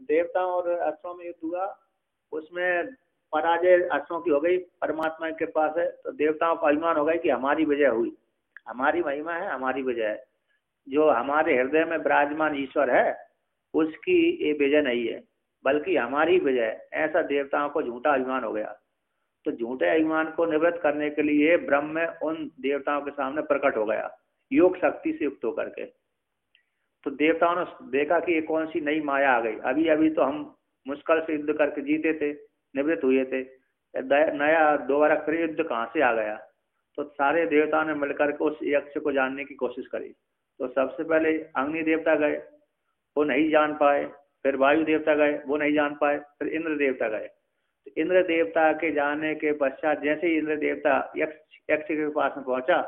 देवताओं और असुरों में युद्ध हुआ, उसमें पराजय असुरों की हो गई, परमात्मा के पास है। तो देवताओं का अभिमान हो गया कि हमारी विजय हुई, हमारी महिमा है, हमारी विजय है। जो हमारे हृदय में विराजमान ईश्वर है उसकी ये विजय नहीं है, बल्कि हमारी विजय है। ऐसा देवताओं को झूठा अभिमान हो गया। तो झूठे अभिमान को निवृत्त करने के लिए ब्रह्म उन देवताओं के सामने प्रकट हो गया, योग शक्ति से युक्त होकर के। तो देवताओं ने देखा कि ये कौन सी नई माया आ गई, अभी अभी तो हम मुश्किल से युद्ध करके जीते थे, निवृत्त हुए थे, नया दोबारा फिर युद्ध कहाँ से आ गया। तो सारे देवताओं ने मिलकर के उस यक्ष को जानने की कोशिश करी। तो सबसे पहले अग्नि देवता गए, वो नहीं जान पाए। फिर वायु देवता गए, वो नहीं जान पाए। फिर इंद्र देवता गए। तो इंद्र देवता के जाने के पश्चात जैसे ही इंद्र देवता यक्ष के पास में पहुंचा,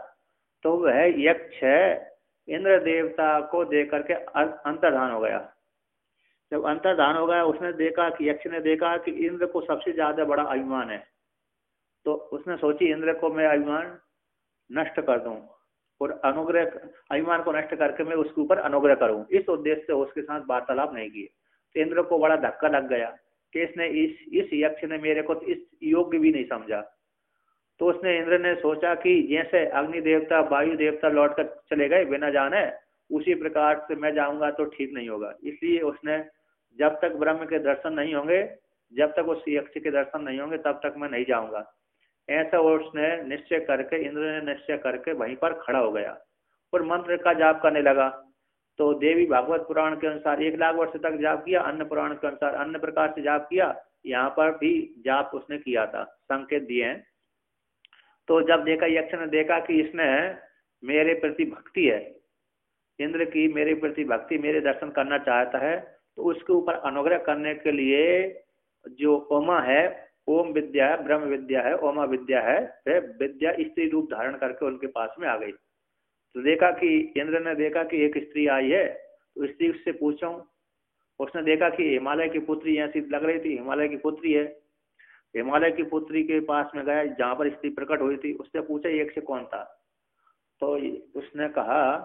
तो वह यक्ष इंद्र देवता को देख करके अंतर्धान हो गया। जब अंतर्धान हो गया, उसने देखा कि यक्ष ने देखा कि इंद्र को सबसे ज्यादा बड़ा अभिमान है। तो उसने सोची इंद्र को मैं अभिमान नष्ट कर दूं और अनुग्रह, अभिमान को नष्ट करके मैं उसके ऊपर अनुग्रह करूं। इस उद्देश्य से उसके साथ वार्तालाप नहीं किए। तो इंद्र को बड़ा धक्का लग गया कि इसने इस यक्ष ने मेरे को इस योग्य भी नहीं समझा। तो उसने, इंद्र ने सोचा कि जैसे अग्नि देवता वायु देवता लौट कर चले गए बिना जाने, उसी प्रकार से मैं जाऊंगा तो ठीक नहीं होगा। इसलिए उसने, जब तक ब्रह्म के दर्शन नहीं होंगे, जब तक उस यक्ष के दर्शन नहीं होंगे, तब तक मैं नहीं जाऊंगा। ऐसा उसने निश्चय करके, इंद्र ने निश्चय करके वहीं पर खड़ा हो गया और मंत्र का जाप करने लगा। तो देवी भागवत पुराण के अनुसार 1,00,000 वर्ष तक जाप किया, अन्य पुराण के अनुसार अन्य प्रकार से जाप किया। यहाँ पर भी जाप उसने किया था, संकेत दिए हैं। तो जब देखा, यक्ष ने देखा कि इसने मेरे प्रति भक्ति है, इंद्र की मेरे प्रति भक्ति, मेरे दर्शन करना चाहता है, तो उसके ऊपर अनुग्रह करने के लिए जो उमा है, ओम विद्या है, ब्रह्म विद्या है, ओमा विद्या है, वह विद्या स्त्री रूप धारण करके उनके पास में आ गई। तो देखा कि इंद्र ने देखा कि एक स्त्री आई है, तो स्त्री उससे पूछूं। उसने देखा कि हिमालय की पुत्री ऐसी लग रही थी, हिमालय की पुत्री है। हिमालय की पुत्री के पास में गया जहां पर स्त्री प्रकट हुई थी। उससे पूछा एक से कौन था। तो उसने कहा,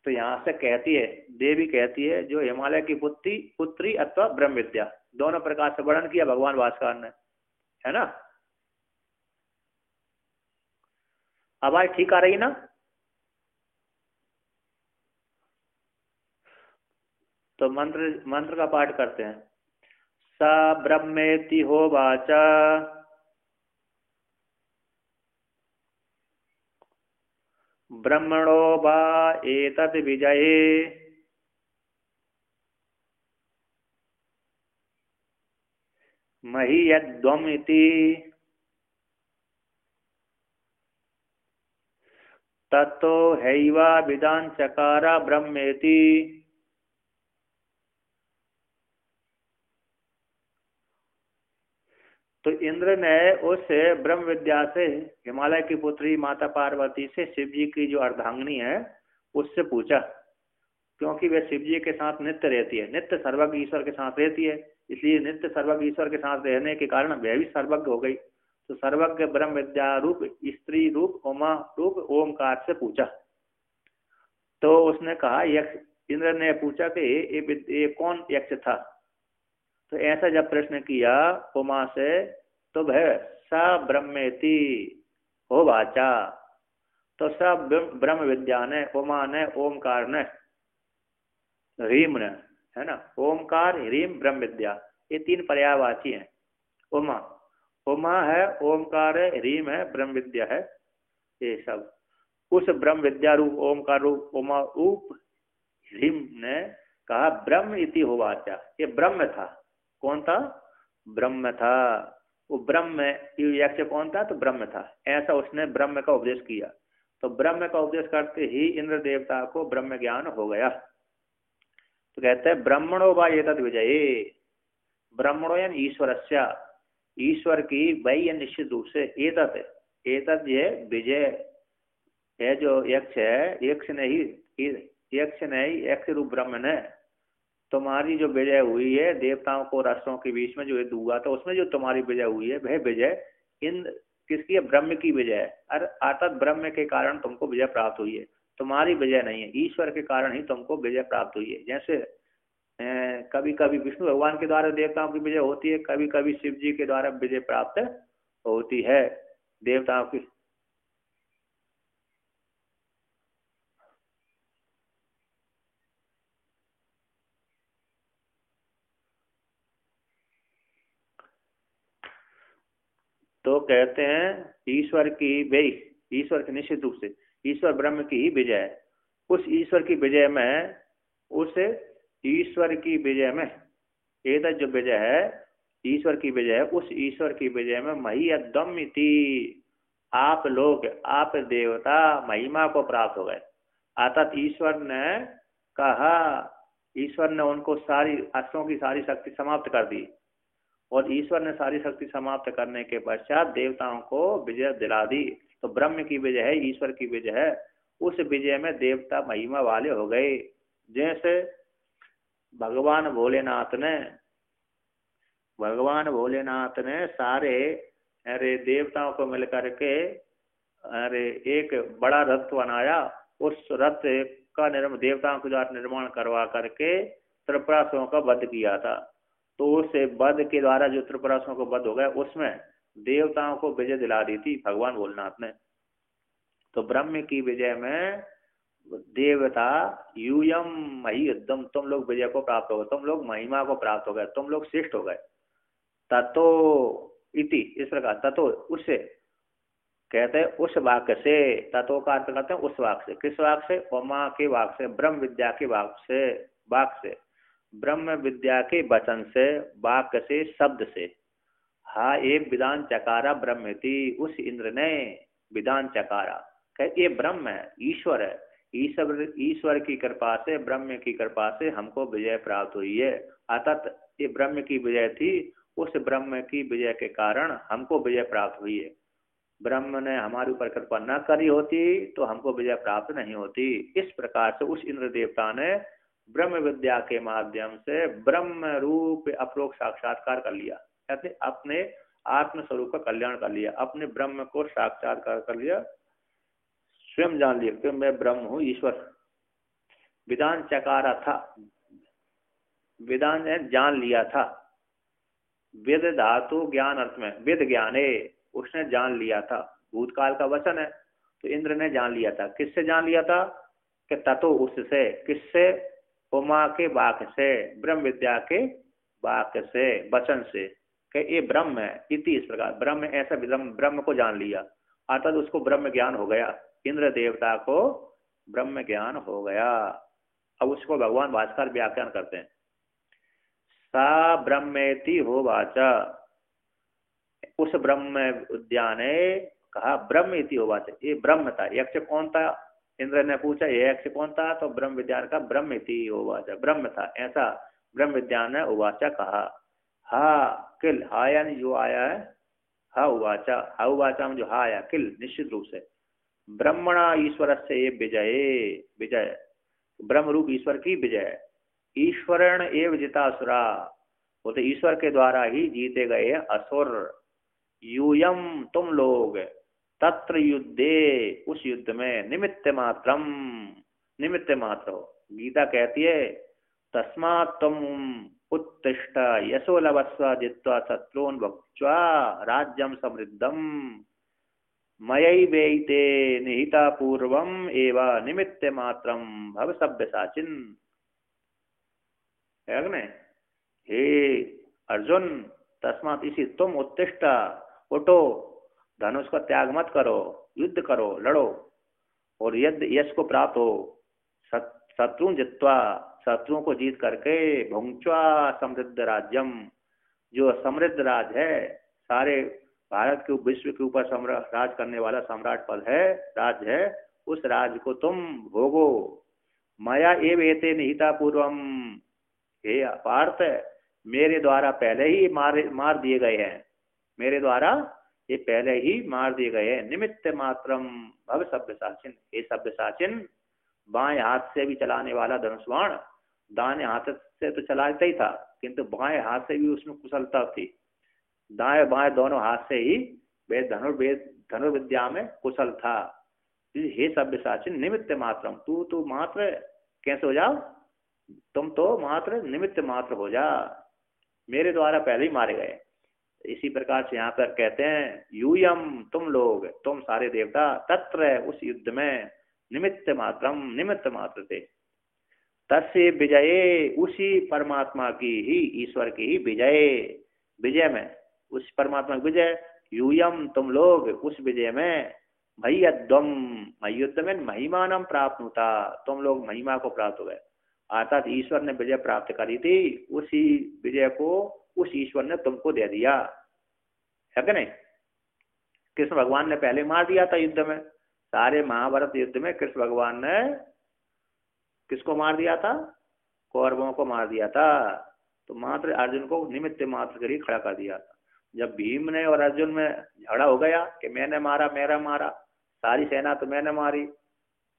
तो यहाँ से कहती है, देवी कहती है, जो हिमालय की पुत्री अथवा ब्रह्म विद्या, दोनों प्रकार से वर्णन किया भगवान भास्कर ने, है ना। आवाज ठीक आ रही ना। तो मंत्र का पाठ करते हैं। सा ब्रह्मेति होवाचा ब्रह्मणो वा एतद् विजये महीयध्वम् इति ततो हैवा विदान चकारा ब्रह्मेति। तो इंद्र ने उस ब्रह्म विद्या से, हिमालय की पुत्री माता पार्वती से, शिव जी की जो अर्धांगिनी है उससे पूछा, क्योंकि वह शिव जी के साथ नित्य रहती है, नित्य सर्वज्ञ ईश्वर के साथ रहती है। इसलिए नित्य सर्वज्ञ ईश्वर के साथ रहने के कारण वह भी सर्वज्ञ हो गई। तो सर्वज्ञ ब्रह्म विद्या रूप स्त्री रूप उमा रूप ओमकार से पूछा। तो उसने कहा, यक्ष, इंद्र ने पूछा कि ये कौन यक्ष था। तो ऐसा जब प्रश्न किया उमा से, तो वह स ब्रह्मेति हो वाचा। तो सब ब्रह्म विद्या ने, उमा ने, ओमकार ने, ह्रीम ने, है ना, ओमकार ह्रीम ब्रह्म विद्या, ये 3 पर्यायवाची हैं। उमा है, ओमकार है, ह्रीम है, ब्रह्म विद्या है। ये सब उस ब्रह्म विद्या रूप ओमकार रूप उमा रूप ह्रीम ने कहा ब्रह्म इति होवाचा, ये ब्रह्म था। कौन था? ब्रह्म था। वो ब्रह्म, यक्ष कौन था? तो ब्रह्म था। ऐसा उसने ब्रह्म का उपदेश किया। तो ब्रह्म का उपदेश करते ही इंद्र देवता को ब्रह्म ज्ञान हो गया। तो कहते हैं ब्रह्मणो वा एतद् विजये, ब्रह्मणो यानी ईश्वरस्य, ईश्वर की वही निश्चित रूप से, एतद् ये विजय है जो यक्ष है, यक्ष ने ही यक्ष रूप ब्रह्म ने तुम्हारी जो विजय हुई है देवताओं को राष्ट्रों के बीच में जो युद्ध हुआ था, उसमें जो तुम्हारी विजय हुई है, वह विजय इन किसकी है? ब्रह्म की विजय है। अर्थात ब्रह्म के कारण तुमको विजय प्राप्त हुई है, तुम्हारी विजय नहीं है, ईश्वर के कारण ही तुमको विजय प्राप्त हुई है। जैसे हैं। कभी कभी विष्णु भगवान के द्वारा देवताओं की विजय होती है, कभी कभी शिव जी के द्वारा विजय प्राप्त होती है देवताओं की। तो कहते हैं ईश्वर की भाई, ईश्वर के निश्चित रूप से ईश्वर ब्रह्म की ही विजय है। उस ईश्वर की विजय में, उस ईश्वर की विजय में, ये जो विजय है ईश्वर की विजय है, उस ईश्वर की विजय में महीयदम इति, आप लोग, आप देवता महिमा को प्राप्त हो गए। अर्थात ईश्वर ने कहा, ईश्वर ने उनको सारी अस्त्रों की सारी शक्ति समाप्त कर दी, और ईश्वर ने सारी शक्ति समाप्त करने के पश्चात देवताओं को विजय दिला दी। तो ब्रह्म की विजय है, ईश्वर की विजय है। उस विजय में देवता महिमा वाले हो गए। जैसे भगवान भोलेनाथ ने सारे अरे देवताओं को मिलकर के अरे एक बड़ा रथ बनाया। उस रथ का देवताओं के द्वारा निर्माण करवा करके त्रिपुरासुरों का वध किया था। तो उस वध के द्वारा जो त्रिपुरासुरों को वध हो गया, उसमें देवताओं को विजय दिला दी थी भगवान भोलेनाथ ने। तो ब्रह्म की विजय में देवता यूयम महीयदम, तुम लोग विजय को प्राप्त हो गए, तुम लोग महिमा को प्राप्त हो गए, तुम लोग श्रेष्ठ हो गए। ततो इति, इस प्रकार ततो, उससे कहते हैं उस वाक्य से, तत्व का अर्थ करते हैं उस वाक्य से। किस वाक्य से? उमा के वाक्य से, ब्रह्म विद्या के वाक्य से, ब्रह्म विद्या के वचन से, वाक्य से, शब्द से। हा ये विधान चकारा ब्रह्मति, उस इंद्र ने विधान चकारा। कह ये ब्रह्म है, ईश्वर है, ईश्वर की कृपा से, ब्रह्म की कृपा से हमको विजय प्राप्त हुई है। अर्थात ये ब्रह्म की विजय थी, उस ब्रह्म की विजय के कारण हमको विजय प्राप्त हुई है। ब्रह्म ने हमारे ऊपर कृपा न करी होती तो हमको विजय प्राप्त नहीं होती। इस प्रकार से उस इंद्र देवता ने ब्रह्म विद्या के माध्यम से ब्रह्म रूप अपरोक्ष साक्षात्कार कर लिया, कहते अपने आत्म स्वरूप का कल्याण कर लिया, अपने ब्रह्म को साक्षात्कार कर लिया, स्वयं जान लिया कि मैं ब्रह्म हूँ, ईश्वर। विधान चकारा था, विधान ने जान लिया था। वेद धातु ज्ञान अर्थ में, वेद ज्ञान है, उसने जान लिया था, भूतकाल का वचन है। तो इंद्र ने जान लिया था, किससे जान लिया था? कि ततो उससे, किससे? उमा के वाक्य से, ब्रह्म विद्या के वाक्य से, वचन से, कि ये ब्रह्म है। इति, इस प्रकार ब्रह्म, ऐसा ब्रह्म को जान लिया, अर्थात उसको ब्रह्म ज्ञान हो गया, इंद्र देवता को ब्रह्म ज्ञान हो गया। अब उसको भगवान भास्कर व्याख्यान करते हैं। सा ब्रह्मेति होवाचा, उस ब्रह्म उद्यान ने कहा ब्रह्म इति होवाचा, ये ब्रह्म था। यक्ष कौन था? इंद्र ने पूछा ये यक्ष कौन था? तो ब्रह्म विद्यान का ब्रह्म इति होवाचा, ब्रह्म था, ऐसा ब्रह्म विद्यान ने उवाचा कहा। हा किल, हा यानी जो आया है, हा उवाचा, हा उवाचा में जो हा आया, किल निश्चित रूप से, ब्रह्मणा ईश्वर से ये विजय, विजय ब्रह्म रूप ईश्वर की विजय। ईश्वरण एव जितासुरा, वो तो ईश्वर के द्वारा ही जीते गए हैं असुर। यूयम, तुम लोग, तत्र युद्धे, उस युद्ध में, निमित्त मात्रम, निमित्त मात्र हो। गीता कहती है तस्मात् तुम उत्तिष्ठ यशो लभस्व जित्वा शत्रून् भुक्त्वा राज्यम समृद्धम मयैवेते निहिता पूर्वम एव निमित्त मात्रम भव सभ्यसाचिन। है, हे अर्जुन, तस्मात, इसी, तुम उत्तिष्ठ, उठो, धनुष का त्याग मत करो, युद्ध करो, लड़ो, और यद्य यश को प्राप्त हो, शत्रु जित्वा, शत्रुओं को जीत करके, भुंक्त्वा समृद्ध राज्यम, जो समृद्ध राज है, सारे भारत के विश्व के ऊपर राज करने वाला सम्राट पद है, राज है, उस राज को तुम भोगो। माया एव एते निहिता पूर्वम, हे पार्थ, मेरे द्वारा पहले ही मार दिए गए हैं, मेरे द्वारा ये पहले ही मार दिए गए हैं। निमित्त मात्रम भव सभ्यसाचिन, हे सभ्यसाचिन, बाएं हाथ से भी चलाने वाला धनुष्वाण दाएं हाथ से तो चलाता ही था, किंतु बाएं हाथ से भी उसमें कुशलता थी, दाएं बाएं दोनों हाथ से ही वेद धनुर्विद्या में कुशल था। हे सभ्यसाचिन, निमित्त मात्रम, तू मात्र कैसे हो जाओ? तुम तो मात्र निमित्त मात्र हो जा, मेरे द्वारा पहले ही मारे गए। इसी प्रकार से यहाँ पर कहते हैं यूयम तुम लोग, तुम सारे देवता, तत्र उस युद्ध में, निमित्त मात्र थे। तस्य विजये, उसी परमात्मा की ही, ईश्वर की ही विजय, विजय में, उस परमात्मा की विजय, यूयम तुम लोग उस विजय में, मय्यद्वम, युद्ध में महिमानम प्राप्त होता, तुम लोग महिमा को प्राप्त हो गए। अर्थात ईश्वर ने विजय प्राप्त करी थी, उसी विजय को उस ईश्वर ने तुमको दे दिया है कि नहीं। कृष्ण भगवान ने पहले मार दिया था युद्ध में, सारे महाभारत युद्ध में कृष्ण भगवान ने किसको मार दिया था, कौरवों को मार दिया था। तो मात्र अर्जुन को निमित्त मात्र कर ही खड़ा कर दिया था। जब भीम ने और अर्जुन में झगड़ा हो गया कि मैंने मारा, मेरा मारा, सारी सेना तो मैंने मारी,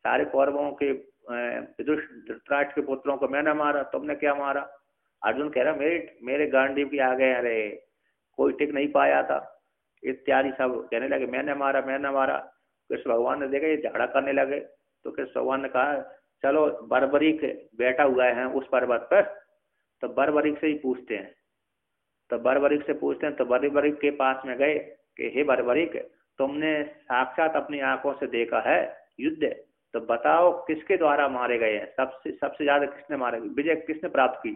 सारे कौरवों के धृतराष्ट्र के पुत्रों को मैंने मारा, तुमने क्या मारा। अर्जुन कह रहा मेरे गांडीव के आगे अरे कोई टिक नहीं पाया था, इत्यादि सब कहने लगे मैंने मारा, मैंने मारा। कृष्ण भगवान ने देखा ये झगड़ा करने लगे, तो कृष्ण भगवान ने कहा चलो बर्बरीक बैठा हुआ है उस पर्वत पर, तो बर्बरीक से ही पूछते हैं। तो बर्बरीक से पूछते हैं, तो बर्बरीक के पास में गए कि हे बर्बरीक, तुमने साक्षात अपनी आंखों से देखा है युद्ध, तो बताओ किसके द्वारा मारे गए हैं, सबसे ज्यादा किसने मारे, विजय किसने प्राप्त की।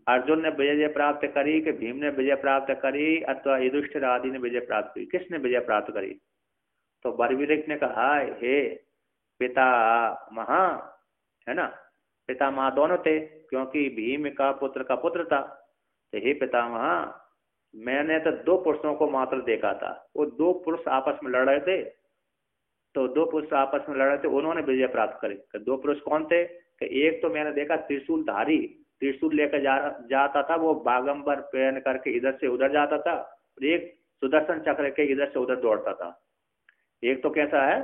अर्जुन ने विजय प्राप्त करी कि भीम ने विजय प्राप्त करी अथवा युधिष्ठिर आदि ने विजय प्राप्त करी, किसने विजय प्राप्त करी। तो बर्बरीक ने कहा हे पिता महा, है ना, पिता माँ दोनों थे, क्योंकि भीम का पुत्र था। तो हे पितामह, मैंने तो दो पुरुषों को मात्र देखा था, वो दो पुरुष आपस में लड़ रहे थे, तो दो पुरुष आपस में लड़ रहे थे, उन्होंने विजय प्राप्त करी। तो दो पुरुष कौन थे कि एक तो मैंने देखा त्रिशूल धारी, त्रिशूल लेकर जाता था, वो बागंबर पहन करके इधर से उधर जाता था, और एक सुदर्शन चक्र के इधर से उधर दौड़ता था। एक तो कैसा है,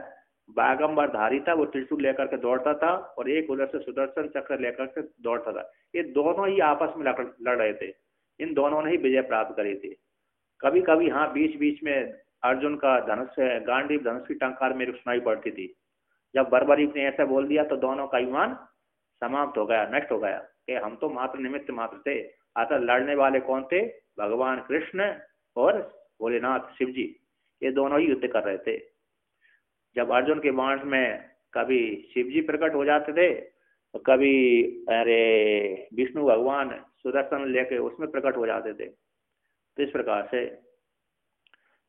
बागंबर धारी था, वो त्रिशूल लेकर के दौड़ता था, और एक उधर से सुदर्शन चक्र लेकर के दौड़ता था। ये दोनों ही आपस में लड़ रहे थे, इन दोनों ने ही विजय प्राप्त करी थी। कभी कभी हाँ बीच बीच में अर्जुन का धनुष, गांडीव धनुष की टंकार मेरे सुनाई पड़ती थी। जब बर्बरीक ने ऐसा बोल दिया तो दोनों का ईमान समाप्त हो गया, नष्ट हो गया कि हम तो मात्र निमित्त मात्र थे। अतः लड़ने वाले कौन थे, भगवान कृष्ण और भोलेनाथ शिव जी, ये दोनों ही युद्ध कर रहे थे। जब अर्जुन के बाण में कभी शिव जी प्रकट हो जाते थे, तो कभी अरे विष्णु भगवान सुदर्शन लेके उसमें प्रकट हो जाते थे। तो इस प्रकार से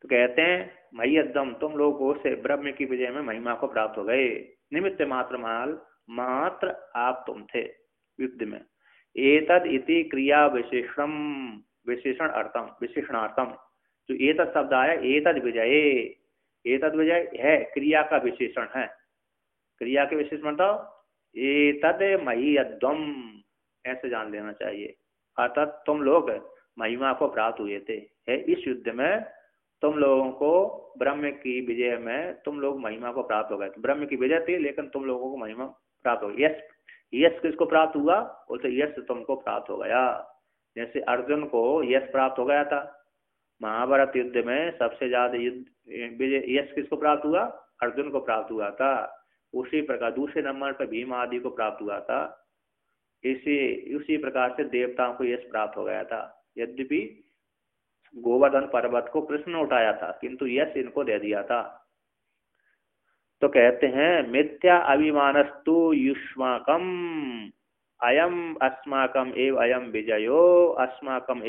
तो कहते हैं मय्यद्वम, तुम लोगों से ब्रह्म की विजय में महिमा को प्राप्त हो गए, निमित्त मात्र आप तुम थे युद्ध में। एतद इति क्रिया विशेषणार्थम, जो एतद शब्द आया, एतद विजय है क्रिया का विशेषण है। क्रिया के विशेषण बताओ, एतद मय्यद्वम, ऐसे जान लेना चाहिए। अर्थात तुम लोग महिमा को प्राप्त हुए थे, है इस युद्ध में तुम लोगों को, ब्रह्म की विजय में तुम लोग महिमा को प्राप्त हो गए। ब्रह्म की विजय थी लेकिन तुम लोगों को महिमा प्राप्त हो गई। यश किसको प्राप्त हुआ, उसे यश तुमको प्राप्त हो गया। जैसे अर्जुन को यश प्राप्त हो गया था, महाभारत युद्ध में सबसे ज्यादा यश किसको प्राप्त हुआ, अर्जुन को प्राप्त हुआ था। उसी प्रकार दूसरे नंबर पर भीम आदि को प्राप्त हुआ था। उसी प्रकार से देवताओं को यश प्राप्त हो गया था। यद्यपि गोवर्धन पर्वत को कृष्ण ने उठाया था, किंतु यश इनको दे दिया था। तो कहते हैं मिथ्या अभिमानस्तु युष्माकम अयम अस्माकम एव अयम विजयो अस्माकम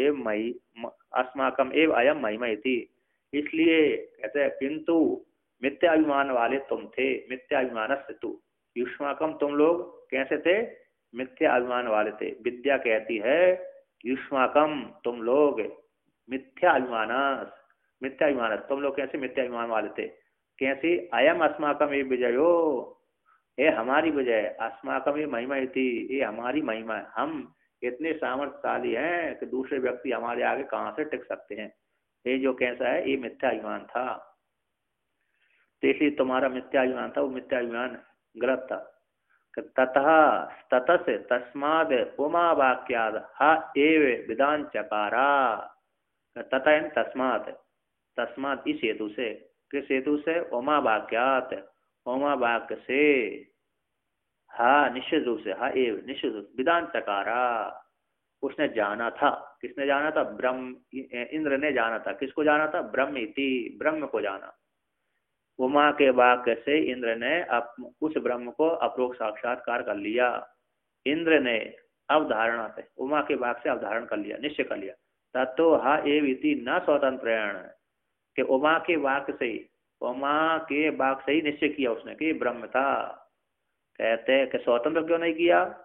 एव अयम महिमा इति। इसलिए कहते हैं किंतु मिथ्या अभिमान वाले तुम थे, मिथ्या अभिमानस्य तु युष्माकम, तुम लोग कैसे थे, मिथ्या अभिमान वाले थे। विद्या कहती है युष्माकम, तुम लोग मिथ्या अभिमान, तुम लोग कैसे मिथ्या अभिमान वाले थे, कैसे, अयम अस्माकम एव विजयो, ये हमारी विजय, अस्माकम ये महिमा थी, ये हमारी महिमा है। हम इतने सामर्थ्यशाली हैं कि दूसरे व्यक्ति हमारे आगे कहाँ से टिक सकते हैं। ये जो कैसा है, ये मिथ्या अभिमान था। तो इसलिए तुम्हारा मिथ्या अभिमान था, वो मिथ्या अभिमान गलत था। ततः तस्माद उमा वाक्याद हा एव विधान चकारा। ततः तस्मात इस हेतु से, किस हेतु से, उमा वाक्यात, उमा वाक्य से, हाँ निश्चित रूप से, हाँ एव निश्चित रूप विधान चकारा, उसने जाना था। किसने जाना था? ब्रह्म, इंद्र ने जाना था। किसको जाना था? ब्रह्म इति, ब्रह्म को जाना। उमा के वाक्य से इंद्र ने उस ब्रह्म को अपरोक्ष साक्षात्कार कर लिया। इंद्र ने अवधारणा से, उमा के वाक्य से अवधारण कर लिया, निश्चय कर लिया। तत्तो हा एव इति न स्वतंत्रेण, कि उमा के वाक्य से ही, उमा के वाक्य से ही निश्चय किया उसने कि ब्रह्म था। कहते हैं कि स्वतंत्र क्यों नहीं किया?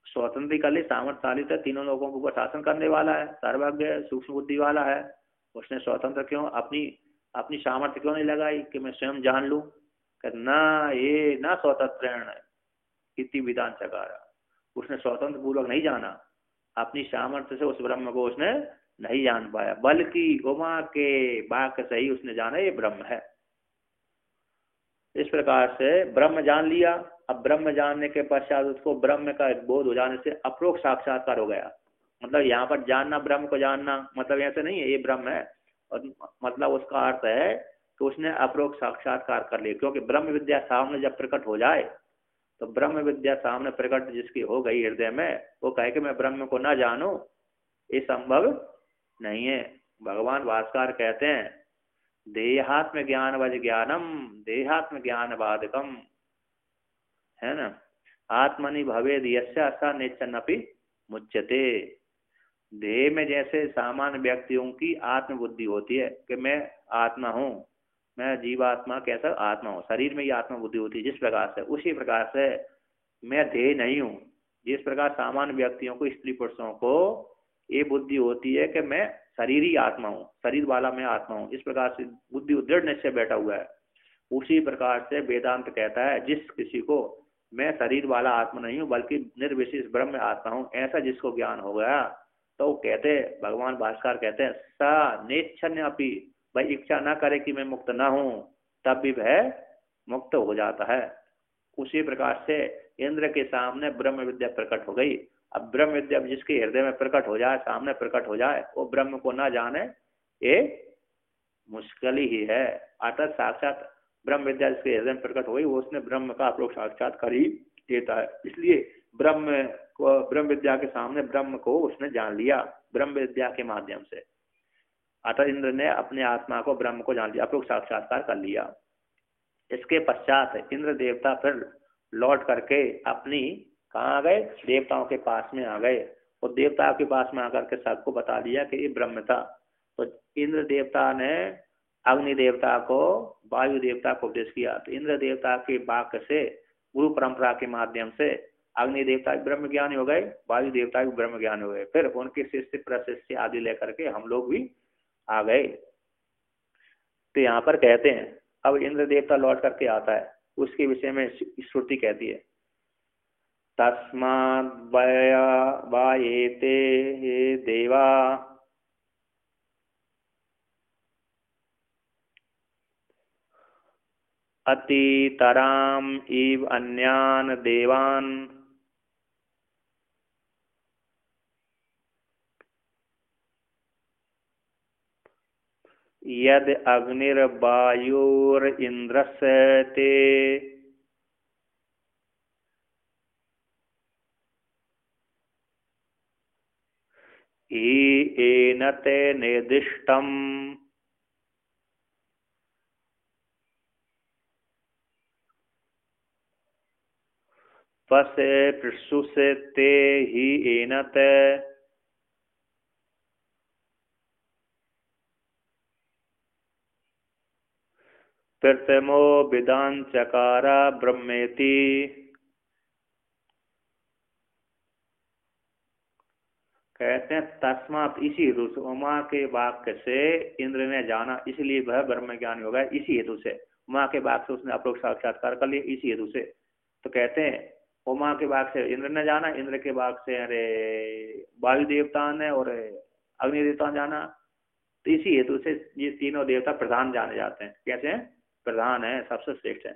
स्वतंत्र कर ली, सामर्थ्यशाली था, तीनों लोगों के ऊपर शासन करने वाला है, सर्वज्ञ सूक्ष्म बुद्धि वाला है। उसने स्वतंत्र क्यों, अपनी अपनी सामर्थ्य क्यों नहीं लगाई कि मैं स्वयं जान लूं? ना ये ना स्वतंत्र इति विधान चकारा, उसने स्वतंत्र पूर्वक नहीं जाना, अपनी सामर्थ्य से उस ब्रह्म को उसने नहीं जान पाया, बल्कि उमा के वाक्य से ही उसने जाना ये ब्रह्म है। इस प्रकार से ब्रह्म जान लिया। अब ब्रह्म जानने के पश्चात उसको ब्रह्म का बोध हो जाने से अपरोक्ष साक्षात्कार हो गया। मतलब यहाँ पर जानना, ब्रह्म को जानना मतलब ऐसे नहीं है ये ब्रह्म है, और मतलब उसका अर्थ है कि उसने अपरोक्ष साक्षात्कार कर लिया। क्योंकि ब्रह्म विद्या सामने जब प्रकट हो जाए, तो ब्रह्म विद्या सामने प्रकट जिसकी हो गई हृदय में, वो कहे कि मैं ब्रह्म को ना जानूं, ये संभव नहीं है। भगवान भास्कर कहते हैं देहात्म ज्ञानवद ज्ञानम देहात्म ज्ञान बाधकम, है ना, आत्मनि भवेद यस्य स निश्चन्नपि मुच्यते। देह में जैसे सामान्य व्यक्तियों की आत्मबुद्धि होती है कि मैं आत्मा हूँ, मैं जीवात्मा कैसा आत्मा हूँ, शरीर में ही आत्मा बुद्धि होती है जिस प्रकार से, उसी प्रकार से मैं देह नहीं हूँ। जिस प्रकार सामान्य व्यक्तियों को, स्त्री पुरुषों को ये बुद्धि होती है कि मैं शरीर ही आत्मा हूँ, शरीर वाला मैं आत्मा हूँ, इस प्रकार से बुद्धि दृढ़ निश्चय बैठा हुआ है। उसी प्रकार से वेदांत कहता है जिस किसी को मैं शरीर वाला आत्मा नहीं हूँ बल्कि निर्विशेष ब्रह्म आत्मा हूँ, ऐसा जिसको ज्ञान हो गया, तो कहते भगवान भास्कर कहते हैं सा नेच्छन्य अपि, भाई इच्छा ना करे कि मैं मुक्त ना हूँ, तब भी वह मुक्त हो जाता है। उसी प्रकार से इंद्र के सामने ब्रह्म विद्या प्रकट हो गई। अब ब्रह्म विद्या जिसके हृदय में प्रकट हो जाए, सामने प्रकट हो जाए, वो ब्रह्म को ना जाने ये मुश्किल ही है। अर्थात साक्षात ब्रह्म विद्या जिसके हृदय में प्रकट हो गई, वो उसने ब्रह्म का अपरोक्ष साक्षात कर ही देता है। इसलिए ब्रह्म विद्या के सामने ब्रह्म को उसने जान लिया ब्रह्म विद्या के माध्यम से। अतः इंद्र ने अपने आत्मा को, ब्रह्म को जान लिया, अपरोक्ष साक्षात्कार कर लिया। इसके पश्चात इंद्र देवता फिर लौट करके अपनी कहाँ आ गए? देवताओं के पास में आ गए, और देवताओं के पास में आकर के सबको बता दिया कि ये ब्रह्म था। तो इंद्र देवता ने अग्नि देवता को, वायु देवता को उपदेश किया। तो इंद्र देवता के वाक्य से, गुरु परंपरा के माध्यम से अग्नि देवता भी ब्रह्म ज्ञानी हो गए, वायु देवता भी ब्रह्म ज्ञानी हो गए। फिर उनके शिष्य प्रशिष्य आदि लेकर के हम लोग भी आ गए। तो यहाँ पर कहते हैं अब इंद्र देवता लौट करके आता है, उसके विषय में श्रुति कहती है तस्माद् वायेते हे देवा अतितराम इव अन्यान देवान यद अग्निर्वायुरिन्द्रस्य ते एनते निर्दिष्टम् पसे पृष्ठुसे ते ही एनते प्रथमो विदान चकारा ब्रह्मेति। कहते हैं तस्मात इसी हेतु से, उमा के वाक्य से इंद्र ने जाना, इसलिए वह ब्रह्म ज्ञानी हो गया। इसी हेतु से उमा के वाक्य से उसने अपरोक्ष साक्षात्कार कर लिया, इसी हेतु से। तो कहते हैं उमा के वाक्य से इंद्र ने जाना, इंद्र के वाक्य से अरे वायु देवता ने और अग्नि देवता ने जाना। तो इसी हेतु से ये तीनों देवता प्रधान जाने जाते हैं। कैसे हैं? प्रधान है, सबसे श्रेष्ठ है।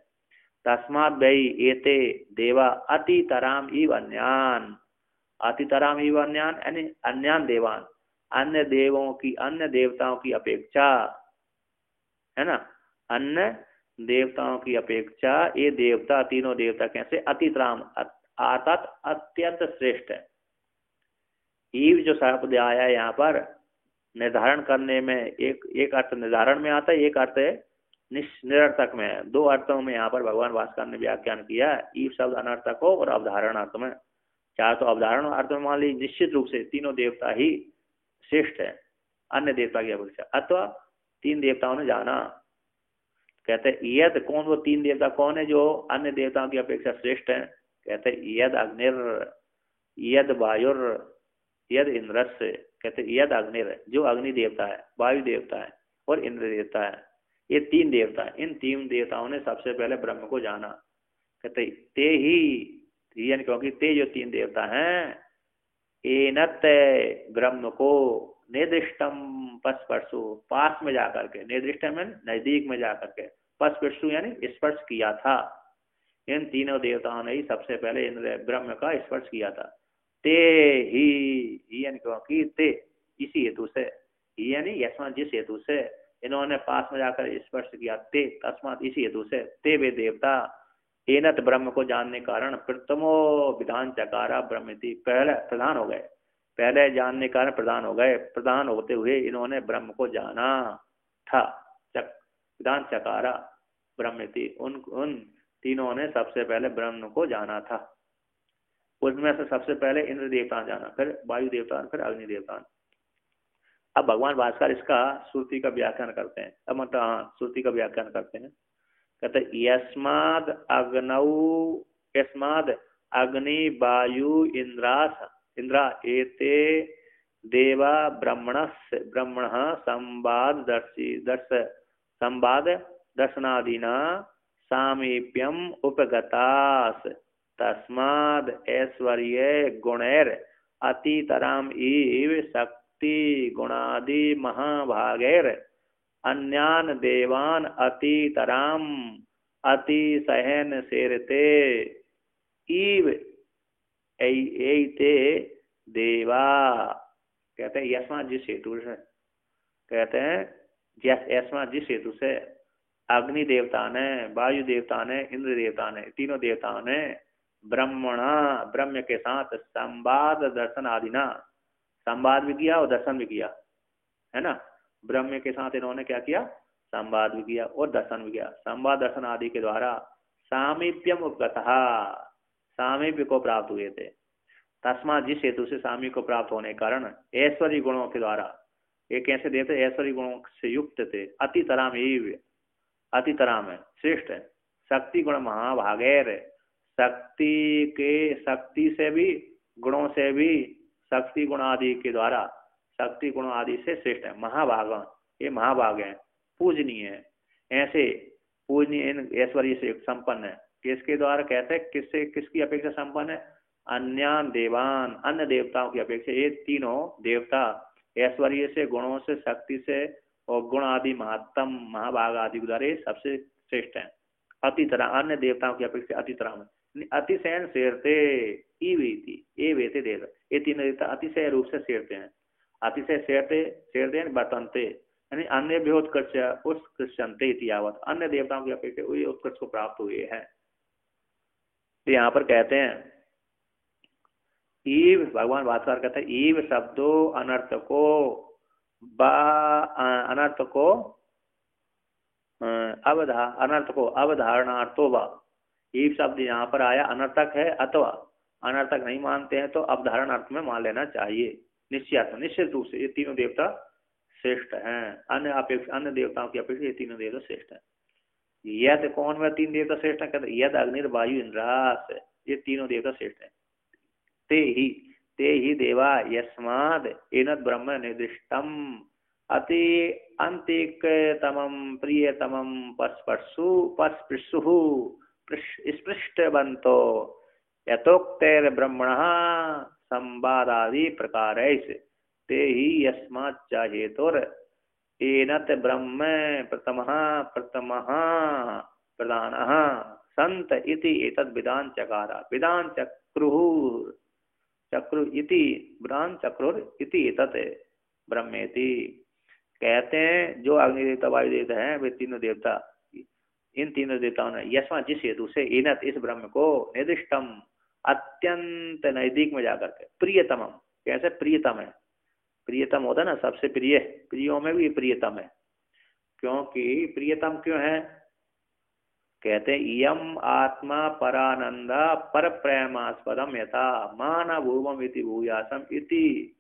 तस्मात् वै एते देवा अतितराम इव अन्यान, अतितराम इव अन्यान यानी अन्यान देवान, अन्य देवों की, अन्य देवताओं की अपेक्षा, है ना, अन्य देवताओं की अपेक्षा ये देवता, तीनों देवता कैसे, अतितराम अर्थात अत्यंत श्रेष्ठ है। ईव जो शब्द आया है यहाँ पर निर्धारण करने में, एक अर्थ निर्धारण में आता है, एक अर्थ निरर्थक में है। दो अर्थों में यहाँ पर भगवान भास्कर ने व्याख्यान किया है। ईव शब्द अनर्थक हो और अवधारण अर्थ में, चाहे तो अवधारण अर्थ में मान लीजिए निश्चित रूप से तीनों देवता ही श्रेष्ठ है अन्य देवता की अपेक्षा, अथवा तीन देवताओं ने जाना। कहते हैं यद, कौन वो तीन देवता कौन है जो अन्य देवताओं की अपेक्षा श्रेष्ठ है? कहते हैं यद अग्निर, यद वायुर, यद इंद्रस्य। कहते यद अग्निर, जो अग्नि देवता है, वायु देवता है और इंद्र देवता है, ये तीन देवता है। इन तीन देवताओं ने सबसे पहले ब्रह्म को जाना। कहते ते ही, क्योंकि ते जो तीन देवता हैं, एनत ब्रह्म को निर्दिष्टम पस्पर्शु, पास में जाकर के, निर्दिष्टम है नजदीक में जाकर के, पस्पर्शु यानी स्पर्श किया था। इन तीनों देवताओं ने ही सबसे पहले इंद्र ब्रह्म का स्पर्श किया था। ते ही यानी क्योंकि ते, इसी हेतु से, यानी यशमा जिस हेतु से इन्होंने पास में जाकर स्पर्श किया, ते तस्मात इसी हेतु से, ते वे देवता एनत ब्रह्म को जानने कारण प्रथमो विधान चकारा ब्रह्मति, पहले प्रधान हो गए, पहले जानने कारण प्रधान हो गए, प्रधान होते हुए इन्होंने ब्रह्म को जाना था। विधान चकारा ब्रह्मति, उन तीनों ने सबसे पहले ब्रह्म को जाना था। उसमें से सबसे पहले इंद्र देवता जाना, फिर वायु देवता, फिर अग्नि देवता। अब भगवान भास्कर इसका श्रुति का व्याख्यान करते हैं। अब मतलब हाँ, श्रुति का व्याख्यान करते हैं। कहते यस्माद अग्नौ, यस्माद अग्नि वायु इंद्रा एते देवा ब्रह्मण संवाद दर्शनादिना सामीप्यम उपगतास, तस्माद ऐश्वर्य गुणैर अतितराम इव शक्ति गुणादि महाभागैर अन्यान देवान अतितराम अतिशयन सेरते इव एते देवा। कहते हैं यस्मा जिस हेतु से, कहते हैं यस्मा जिस हेतु से अग्नि देवता ने, वायु देवता ने, इंद्र देवता ने, तीनों देवताओं ने ब्रह्म के साथ संवाद दर्शन आदिना, संवाद भी किया और दर्शन भी किया, है ना। ब्रह्म के साथ इन्होंने क्या किया? संवाद भी किया और दर्शन भी किया। संवाद दर्शन आदि के द्वारा सामीप्यम उपगतः, सामीप्य को प्राप्त हुए थे। तस्मा जिस हेतु से सामी को प्राप्त होने के कारण ऐश्वर्य गुणों के द्वारा, ये कैसे देते? ऐश्वर्य गुणों से युक्त थे। अतितराम ही, अतितराम है, श्रेष्ठ है। शक्ति गुण महाभागैर, शक्ति से भी, गुणों से भी, शक्ति गुण आदि के द्वारा, शक्ति गुण आदि से श्रेष्ठ है। महाभाग, ये महाभाग है, पूजनीय है। ऐसे पूजनीय ऐश्वर्य से संपन्न है। किसके द्वारा? कहते हैं किससे, किसकी अपेक्षा संपन्न है? अन्यान देवान, अन्य देवताओं की अपेक्षा ये तीनों देवता ऐश्वर्य से, गुणों से, शक्ति से और गुण आदि महत्तम महाभाग आदि के द्वारा सबसे श्रेष्ठ है। अतितरा, अन्य देवताओं की अपेक्षा अतितराम, अतिशयन शेरते ये वेते देव, ये तीनों देवता अतिशय रूप से शेरते हैं। अतिशय शेरते हैं बर्तनते, यानी अन्य भी उत्कृष्ट उत्कृष्टते इतिहावत, अन्य देवताओं की अपेक्षा वही उत्कृष्ट को प्राप्त हुए हैं। तो यहाँ पर कहते हैं ईव, भगवान भास्कर कहते हैं ईव शब्दों अनर्थ को अवधारणार्थो व, ईव शब्द यहाँ पर आया अनर्थक है, अथवा अनर्थक नहीं मानते हैं तो अवधारण अर्थ में मान लेना चाहिए। निश्चित रूप से ये तीनों देवता श्रेष्ठ हैं। अन्य देवताओं की अपेक्षा ये तीनों देवता श्रेष्ठ हैं। यद, कौन में तीन देवता श्रेष्ठ है? कहते यद अग्निर वायु इंद्रास, ये तीनों देवता श्रेष्ठ हैं। ते ही देवा यस्माद एनद ब्रह्म निर्दिष्टम अति अंतिकतमं प्रियतमं पस्पृशु स्पृष्टवन्तो यथोक्तैर ब्रह्मणः संवादादि प्रकारैः, ते ही यस्माच्च हेतुर एनत ब्रह्म प्रथमः प्रधानः संत इति एतद् विधान चकारा, विधान चक्रु इति विधान चक्रुर इति एतत् ब्रह्मेति। कहते हैं जो अग्नि देवता, वायु देवता हैं, वे तीनों देवता इन तीनों देवताओं ने यशमा जिस हेतु से इनत इस ब्रह्म को निर्दिष्टम अत्यंत नजदीक में जाकर के प्रियतम, कैसे प्रियतम है, प्रियतम होता है ना सबसे प्रिय, प्रियो में भी प्रियतम है। क्योंकि प्रियतम क्यों है, कहते यम आत्मा परानंद पर प्रेमास्पदम यथा मान भूमम इति भूयासम इति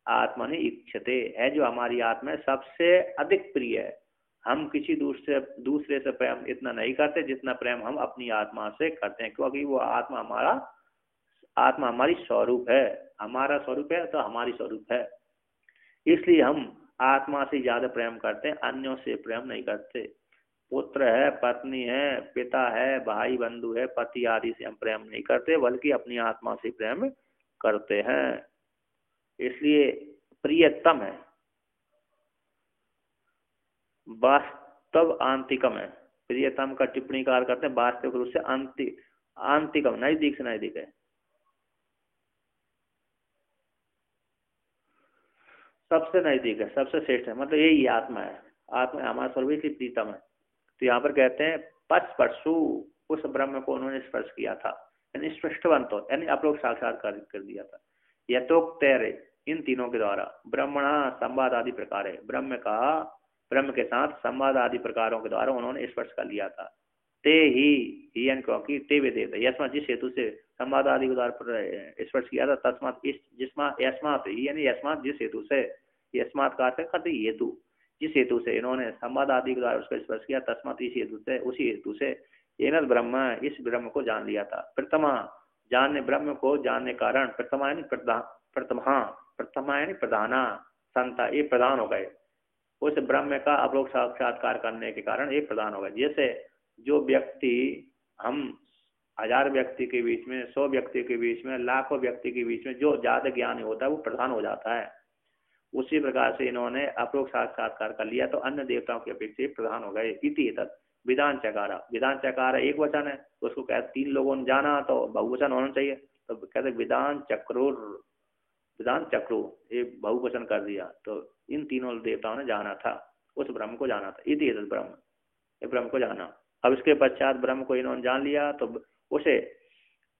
आत्मनि इच्छते, है जो हमारी आत्मा है सबसे अधिक प्रिय है। हम किसी दूसरे से प्रेम इतना नहीं करते जितना प्रेम हम अपनी आत्मा से करते हैं, क्योंकि वो आत्मा हमारी स्वरूप है, हमारा स्वरूप है तो हमारी स्वरूप है, इसलिए हम आत्मा से ज्यादा प्रेम करते हैं, अन्यों से प्रेम नहीं करते। पुत्र है, पत्नी है, पिता है, भाई बंधु है, पति आदि से हम प्रेम नहीं करते, बल्कि अपनी आत्मा से प्रेम करते हैं, इसलिए प्रियतम है। वास्तव आंतिकम है, प्रियतम का टिप्पणीकार करते हैं वास्तविक रूप से आंतिकम, नजदीक से नजदीक है, सबसे नजदीक है, सबसे श्रेष्ठ है, मतलब यही आत्मा है, आत्मा हमारा स्वरूप इसलिए प्रीतम है। तो यहाँ पर कहते हैं स्पर्शु, उस ब्रह्म को उन्होंने स्पर्श किया था, यानी स्पष्टवंत हो, यानी आप लोग साक्षात्कार कर दिया था। यथोक्त इन तीनों के द्वारा ब्रह्मणा संवाद आदि प्रकार है, ब्रह्म के साथ संवाद आदि प्रकारों के द्वारा उन्होंने स्पर्श कर लिया था। ते ही क्योंकि ते वे देवता यस्मात जिस हेतु से संवाद आदि के द्वारा स्पर्श किया था, तस्मात इस जिस्मात यस्मात यानी यस्मात जिस हेतु से, यस्मात का अर्थ है हेतु, जिस हेतु से इन्होंने संवाद आदि के द्वारा उसका स्पर्श किया, तस्मात इस हेतु से, उसी हेतु से एनद ब्रह्म इस ब्रह्म को जान लिया था। प्रथमा जानने, ब्रह्म को जानने कारण प्रथमा यानी प्रथमा यानी प्रधाना संता, ये प्रधान हो गए, उस ब्रह्म का आप लोग साक्षात्कार करने के कारण ये प्रधान हो गए। जैसे जो व्यक्ति, हम 1000 व्यक्ति के बीच में, 100 व्यक्ति के बीच में, लाखों व्यक्ति के बीच में जो ज्यादा ज्ञानी होता है वो प्रधान हो जाता है, उसी प्रकार से इन्होंने आप लोग साक्षात्कार कर लिया तो अन्य देवताओं की अपेक्षा प्रधान हो गए। इति तत् विधान चकारा, विधान चकारा एक वचन है तो उसको कहते 3 लोगों ने जाना तो बहुवचन होना चाहिए, तो कहते विधान चक्रु, ये बहुवचन कर दिया, तो इन तीनों देवताओं ने जाना था, उस ब्रह्म को जाना था। इति तत् ब्रह्म, ये ब्रह्म को जाना। अब इसके पश्चात ब्रह्म को इन्होंने जान लिया तो उसे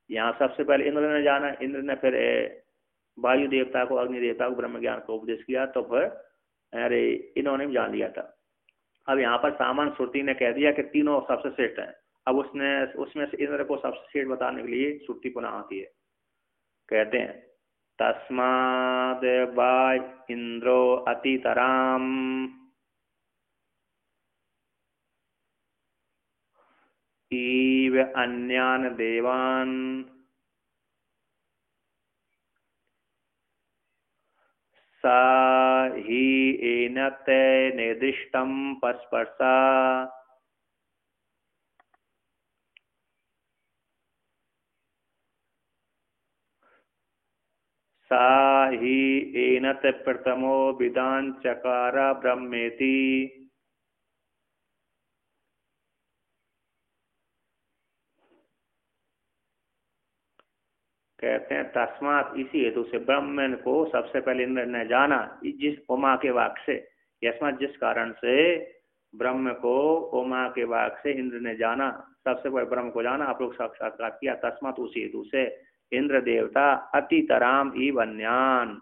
यहाँ सबसे पहले इंद्र ने जाना, इंद्र ने फिर वायु देवता को, अग्नि देवता को ब्रह्म ज्ञान का उपदेश किया, तो फिर अरे इन्होंने भी जान लिया था। अब यहाँ पर सामान्य श्रुति ने कह दिया कि तीनों सबसे श्रेष्ठ हैं, अब उसमें से इंद्र को सबसे श्रेष्ठ बताने के लिए श्रुति पुनः आती है, कहते हैं तस्माद वाय इंद्रो अतितराम इव अन्यान देवान सा ही एनत निर्दिष्टम पस्पर्शा सा ही एनत प्रथमो विदान चकारा ब्रह्मेति। कहते हैं तस्मात इसी हेतु से ब्रह्म को सबसे पहले इंद्र ने जाना, जिस उमा के वाक से, यस्मात जिस कारण से ब्रह्म को उमा के वाक से इंद्र ने जाना, सबसे पहले ब्रह्म को जाना, आप लोग साक्षात्कार किया, तस्मात उसी हेतु से इंद्र देवता अतितराम इव अन्यान,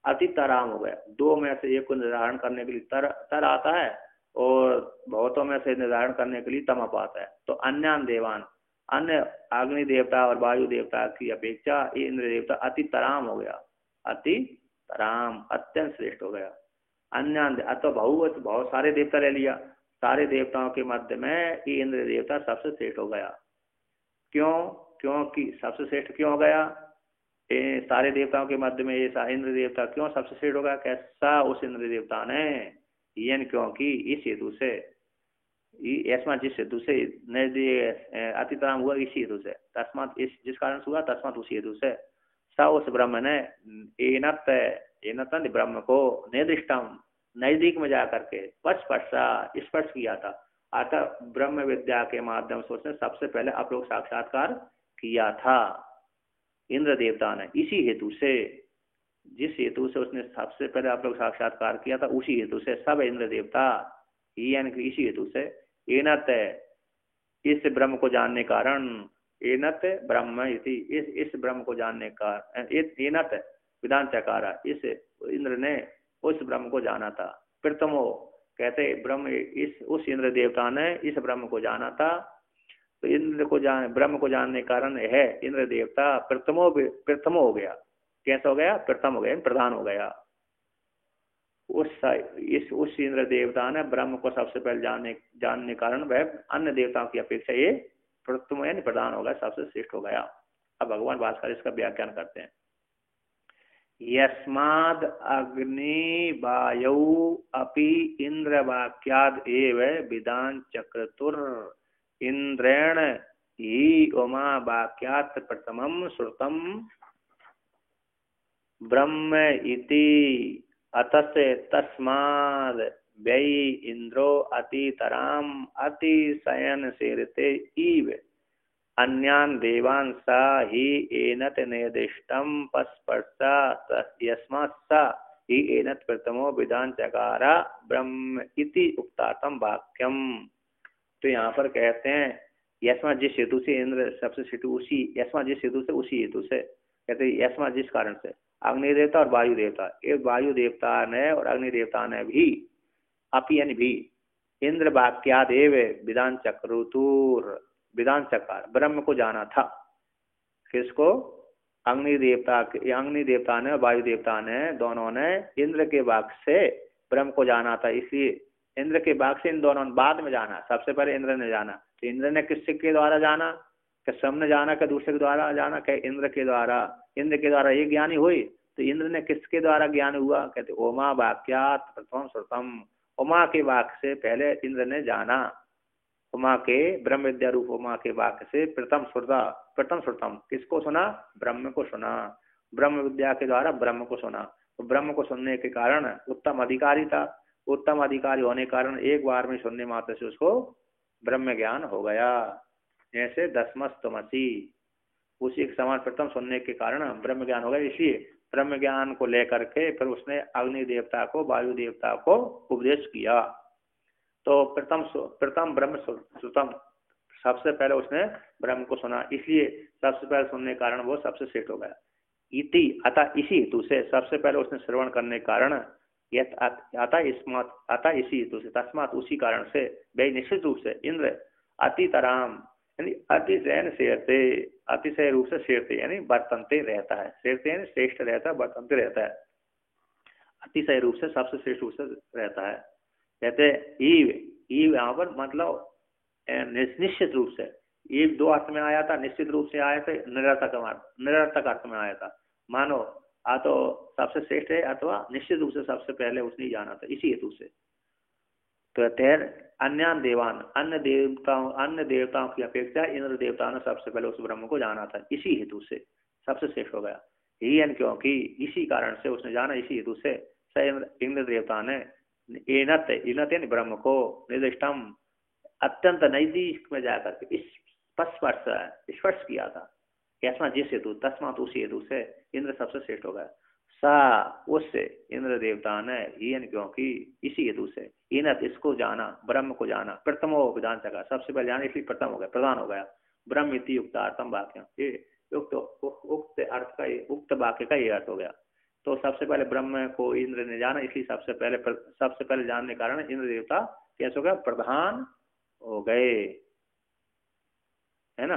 अतितराम हो गया, 2 में से एक को निर्धारण करने के लिए तर आता है और बहुतों में से निर्धारण करने के लिए तमप आता है, तो अन्यान देवान, अन्य अग्नि देवता और वायु देवता की अपेक्षा ये इंद्र देवता अति तराम हो गया, अति तराम अत्यंत श्रेष्ठ हो गया। अन्य अथवा बहुत सारे देवता ले लिया, सारे देवताओं के मध्य में ये इंद्र देवता सबसे श्रेष्ठ हो गया। क्यों? क्योंकि सबसे श्रेष्ठ क्यों हो गया? सारे देवताओं के मध्य में ये इंद्र देवता क्यों सबसे श्रेष्ठ होगा? कैसा उस इंद्र देवता ने, यन क्योंकि इस हेतु से, यस्मात जिस हेतु से अतितराम हुआ, इसी हेतु से, तस्मात इस जिस कारण से हुआ, तस्मात उसी हेतु से स उस ब्रह्म ने एनत ब्रह्म को निर्दिष्टम नजदीक में जाकर के स्पर्श किया था, अतः ब्रह्म विद्या के माध्यम से उसने सबसे पहले आप लोग साक्षात्कार किया था इंद्र देवता ने, इसी हेतु से, जिस हेतु से उसने सबसे पहले आप लोग साक्षात्कार किया था, उसी हेतु से सब इंद्र देवता, इसी हेतु से एनत इस ब्रह्म को जानने कारण, एनत ब्रह्म इति, इस ब्रह्म को जानने का, एनत विधान चकारा, इस इंद्र ने उस ब्रह्म को जाना था। प्रथमो कहते ब्रह्म, इस उस इंद्र देवता ने इस ब्रह्म को जाना था। तो इंद्र को ब्रह्म को जानने कारण है इंद्र देवता प्रथमो हो गया। कैसा हो गया? प्रथम हो गया, प्रधान हो गया। उस इंद्र देवता ने ब्रह्म को सबसे पहले जानने कारण वह अन्य देवताओं की अपेक्षा ये प्रथम यानी प्रधान हो गया, सबसे श्रेष्ठ हो गया। अब भगवान भास्कर इसका व्याख्यान करते हैं। यस्माद अग्नि वायौ अपि इंद्र वाक्याद एव विदान चक्रतुर इंद्रेण ही उमा वाक्यात प्रथमम श्रुतम ब्रह्म इति अतसे तस्माद वै इंद्रो अतितराम अतिशयन सेरते इव अन्यान देवान सा ही एनत निर्दिष्टम पस्पर्शा यस्मात् सा ही एनत प्रथमो विधान चकारा ब्रह्म इति उक्तातम वाक्यम। तो यहाँ पर कहते हैं यस्मा जिस हेतु से इंद्र सबसे हेतु उसी, यस्मा जिस हेतु से उसी हेतु से, कहते हैं यस्मा जिस कारण से, अग्नि देवता और वायु देवता, एक वायु देवता ने और अग्नि देवता ने भी अपि यानी भी इंद्र वाक्यादेव विधान चक्रुतुर विधान चकार ब्रह्म को जाना था। किसको? अग्नि देवता ने वायु देवता ने दोनों ने इंद्र के वाक्य से ब्रह्म को जाना था। इसलिए इंद्र के वाक्य से इन दोनों ने बाद में जाना, सबसे पहले इंद्र ने जाना। तो इंद्र ने किसके के द्वारा जाना? क्या सब ने जाना? क्या दूसरे के द्वारा जाना? क्या इंद्र के द्वारा? इंद्र के द्वारा ये ज्ञानी हुई। तो इंद्र ने किसके द्वारा ज्ञान हुआ? कहते ओमा वाक्यात प्रथम श्रुतम, उमा के वाक्य से पहले इंद्र ने जाना। उमा के ब्रह्म विद्या रूप उमा के वाक्य से प्रथम श्रुतम किसको सुना? ब्रह्म को सुना। ब्रह्म विद्या के द्वारा ब्रह्म को सुना। तो ब्रह्म को सुनने के कारण उत्तम अधिकारी था। उत्तम अधिकारी होने के कारण एक बार में सुनने मात्र से उसको ब्रह्म ज्ञान हो गया। जैसे दसमस्तमसी, उसी के समान प्रथम सुनने के कारण ब्रह्म ज्ञान हो गया। इसलिए ब्रह्म ज्ञान को लेकर के फिर उसने अग्नि देवता को, वायु देवता को उपदेश किया। तो प्रथम ब्रह्म श्रुतम, सबसे पहले उसने ब्रह्म को सुना, इसलिए सबसे पहले सुनने के कारण वो सबसे श्रेष्ठ हो गया। इति अतः इसी हेतु से, सबसे पहले उसने श्रवण करने के कारण, अतः इसी हेतु से, तस्मात उसी कारण से, वे निश्चित रूप से इंद्र अतितराम यानी अतिशयन शेरते, अतिशय रूप से शेरते यानी बर्तनते रहता है। शेरते यानी श्रेष्ठ रहता है, बर्तनते रहता है। अतिशय रूप से सबसे श्रेष्ठ रूप से रहता है। कहते ईव यहाँ पर मतलब निश्चित रूप से, ईव दो अर्थ में आया था, निश्चित रूप से आया था, निरर्थक अर्थ में आया था। मानो आ तो सबसे श्रेष्ठ है अथवा निश्चित रूप से सबसे पहले उसने जाना था, इसी हेतु से। तो अन्य देवान, अन्य देवताओं की अपेक्षा इंद्र देवता ने सबसे पहले उस ब्रह्म को जाना था, इसी हेतु से सबसे श्रेष्ठ हो गया। ही क्योंकि इसी कारण से उसने जाना, इसी हेतु से इंद्र देवता ने एनत यानी ब्रह्म को निर्दिष्टम अत्यंत नजदीक में जाकर स्पर्श किया था। कैसा? जिस हेतु, तस्मात उसी हेतु से इंद्र सबसे श्रेष्ठ हो गया। सा उससे इंद्र देवता ने ही क्योंकि इसी हेतु से इनत इसको जाना, ब्रह्म को जाना, प्रथमो विधान चका सबसे पहले जाना, इसलिए प्रथम हो गया, प्रधान हो गया। ब्रह्म इति युक्तार्थम वाक्य, ये उक्त अर्थ का, उक्त वाक्य का ये अर्थ हो गया। तो सबसे पहले ब्रह्म को इंद्र ने जाना, इसलिए सबसे पहले जानने के कारण इंद्र देवता कैसे हो गया? प्रधान हो गए, है ना।